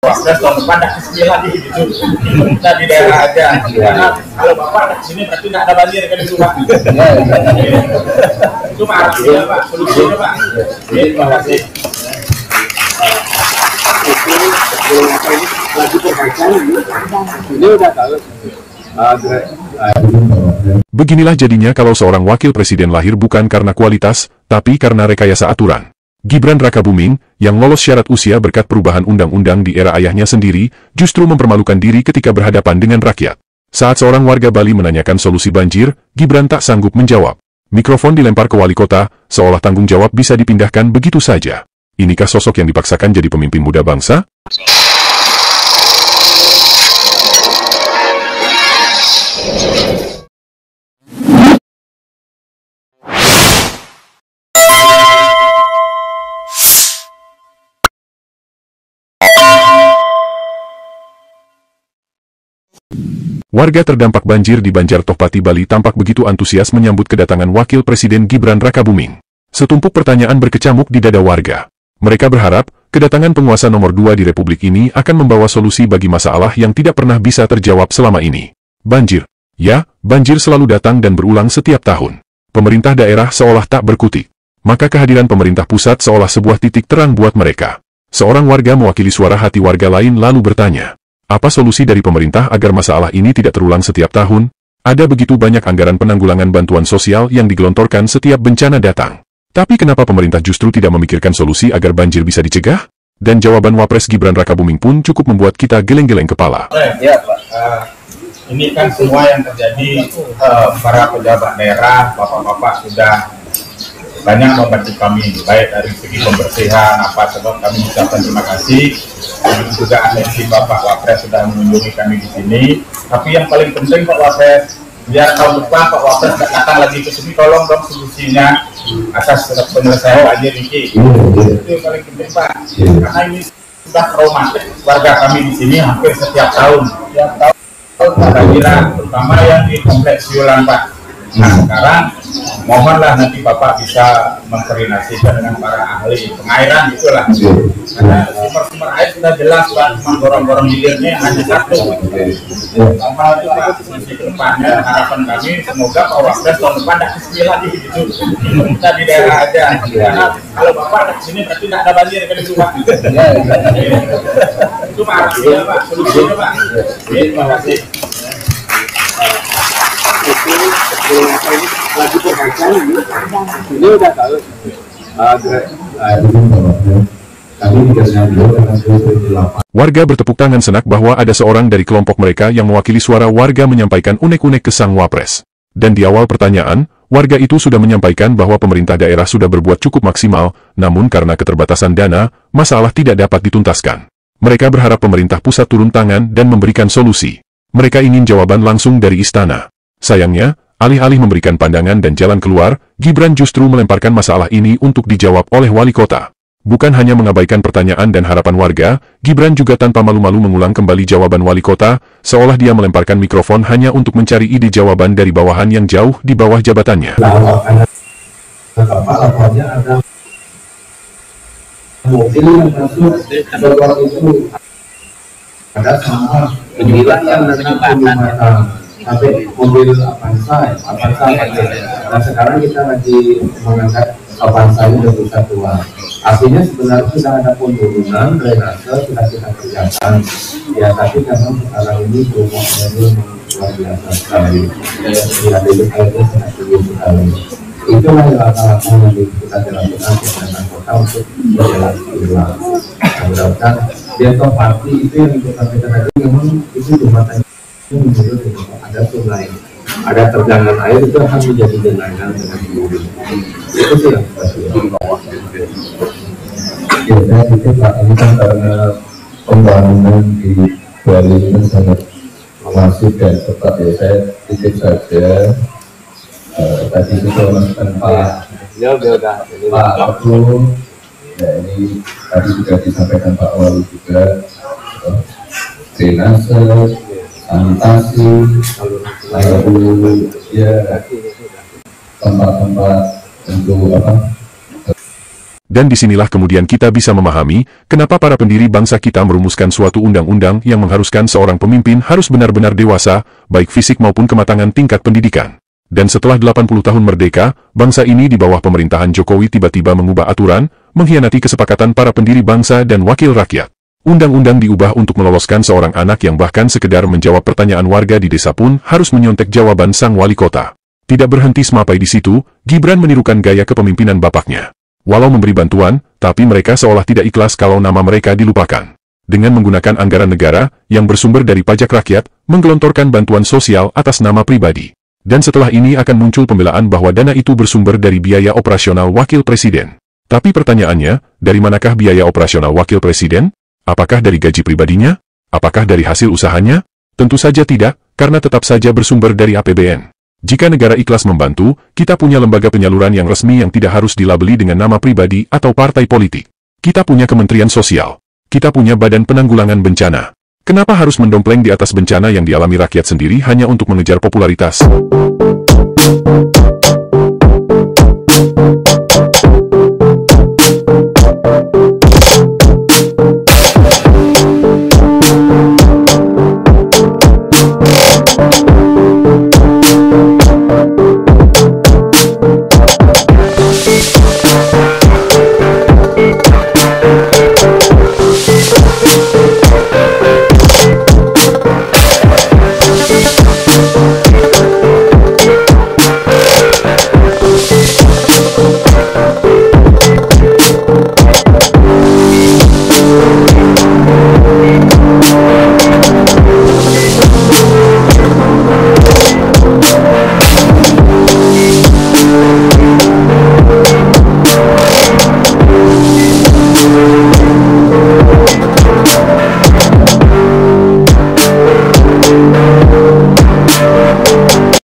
Wapres tahun depan tidak kesini lagi gitu. Kita di daerah aja. Karena kalau Bapak ada kesini berarti tidak ada banjir kan itu Pak. Itu Pak artinya Pak, solusinya Pak. Terima kasih. Lagi perbaikan ini udah tahu. Beginilah jadinya kalau seorang wakil presiden lahir bukan karena kualitas, tapi karena rekayasa aturan. Gibran Rakabuming, yang lolos syarat usia berkat perubahan undang-undang di era ayahnya sendiri, justru mempermalukan diri ketika berhadapan dengan rakyat. Saat seorang warga Bali menanyakan solusi banjir, Gibran tak sanggup menjawab. Mikrofon dilempar ke wali kota, seolah tanggung jawab bisa dipindahkan begitu saja. Inikah sosok yang dipaksakan jadi pemimpin muda bangsa? Warga terdampak banjir di Banjar Tohpati, Bali tampak begitu antusias menyambut kedatangan Wakil Presiden Gibran Rakabuming. Setumpuk pertanyaan berkecamuk di dada warga. Mereka berharap, kedatangan penguasa nomor 2 di Republik ini akan membawa solusi bagi masalah yang tidak pernah bisa terjawab selama ini. Banjir. Ya, banjir selalu datang dan berulang setiap tahun. Pemerintah daerah seolah tak berkutik. Maka kehadiran pemerintah pusat seolah sebuah titik terang buat mereka. Seorang warga mewakili suara hati warga lain lalu bertanya, apa solusi dari pemerintah agar masalah ini tidak terulang setiap tahun? Ada begitu banyak anggaran penanggulangan bantuan sosial yang digelontorkan setiap bencana datang. Tapi kenapa pemerintah justru tidak memikirkan solusi agar banjir bisa dicegah? Dan jawaban Wapres Gibran Rakabuming pun cukup membuat kita geleng-geleng kepala. Ya, Pak. Ini kan semua yang terjadi, para pejabat daerah, bapak-bapak sudah banyak membantu kami, baik dari segi pembersihan, apa sebab kami ucapkan terima kasih. Dan juga atensi Bapak Wapres sudah mengunjungi kami di sini. Tapi yang paling penting Pak Wapres, biar tahun depan Pak Wapres datang lagi ke sini, tolong dong solusinya atas penyelesaian banjir ini. Itu yang paling penting Pak, karena ini sudah traumatik warga kami di sini hampir setiap tahun. Setiap tahun banjiran, terutama yang di kompleks Yulan Pak. Nah sekarang mohonlah nanti Bapak bisa mengkoordinasikan dengan para ahli pengairan itulah. Karena sumber-sumber air sudah jelas Pak, cuma gorong-gorong hilirnya hanya satu. Sama itu Pak, sisi kedepannya harapan kami semoga Pak Wapres tahun depan tidak kesini lagi gitu. Kita di daerah aja. Karena kalau Bapak ada kesini berarti tidak ada banjir kan itu Pak. Itu Pak artinya Pak, solusinya Pak. Terima kasih. Lagi perbaikan ini udah tahu. Warga bertepuk tangan senak bahwa ada seorang dari kelompok mereka yang mewakili suara warga menyampaikan unek-unek ke sang Wapres. Dan di awal pertanyaan, warga itu sudah menyampaikan bahwa pemerintah daerah sudah berbuat cukup maksimal, namun karena keterbatasan dana, masalah tidak dapat dituntaskan. Mereka berharap pemerintah pusat turun tangan dan memberikan solusi. Mereka ingin jawaban langsung dari istana. Sayangnya, alih-alih memberikan pandangan dan jalan keluar, Gibran justru melemparkan masalah ini untuk dijawab oleh wali kota. Bukan hanya mengabaikan pertanyaan dan harapan warga, Gibran juga tanpa malu-malu mengulang kembali jawaban wali kota, seolah dia melemparkan mikrofon hanya untuk mencari ide jawaban dari bawahan yang jauh di bawah jabatannya. Mobil yang masuk itu ada sampah penjualan sampai mobil Avanza. Nah sekarang kita lagi mengangkat Avanza ini 21 an. Artinya sebenarnya sudah ada penurunan drainase sudah kita kerjakan. Ya tapi karena sekarang ini rumahnya ini luar biasa sekali. Ya debit airnya sangat tinggi sekali. Itulah langkah-langkah yang kita jalankan dengan kota untuk berjalan ulang. Mudah-mudahan dia Tohpati itu yang kita sampaikan tadi memang itu jembatan itu menurut ada sungai, ada terjangan air itu akan menjadi genangan dengan bumi. Itu sih yang ya, saya pikir Pak ini kan karena pembangunan di Bali ini sangat masif dan cepat ya. Saya pikir saja tadi kita melakukan Pak Abdul, ya ini tadi juga disampaikan Pak Wali juga, drainase, sanitasi, lalu ya tempat-tempat untuk apa. Dan disinilah kemudian kita bisa memahami, kenapa para pendiri bangsa kita merumuskan suatu undang-undang yang mengharuskan seorang pemimpin harus benar-benar dewasa, baik fisik maupun kematangan tingkat pendidikan. Dan setelah 80 tahun merdeka, bangsa ini di bawah pemerintahan Jokowi tiba-tiba mengubah aturan, mengkhianati kesepakatan para pendiri bangsa dan wakil rakyat. Undang-undang diubah untuk meloloskan seorang anak yang bahkan sekedar menjawab pertanyaan warga di desa pun harus menyontek jawaban sang wali kota. Tidak berhenti sampai di situ, Gibran menirukan gaya kepemimpinan bapaknya. Walau memberi bantuan, tapi mereka seolah tidak ikhlas kalau nama mereka dilupakan. Dengan menggunakan anggaran negara, yang bersumber dari pajak rakyat, menggelontorkan bantuan sosial atas nama pribadi. Dan setelah ini akan muncul pembelaan bahwa dana itu bersumber dari biaya operasional wakil presiden. Tapi pertanyaannya, dari manakah biaya operasional wakil presiden? Apakah dari gaji pribadinya? Apakah dari hasil usahanya? Tentu saja tidak, karena tetap saja bersumber dari APBN. Jika negara ikhlas membantu, kita punya lembaga penyaluran yang resmi yang tidak harus dilabeli dengan nama pribadi atau partai politik. Kita punya Kementerian Sosial. Kita punya Badan Penanggulangan Bencana. Kenapa harus mendompleng di atas bencana yang dialami rakyat sendiri hanya untuk mengejar popularitas?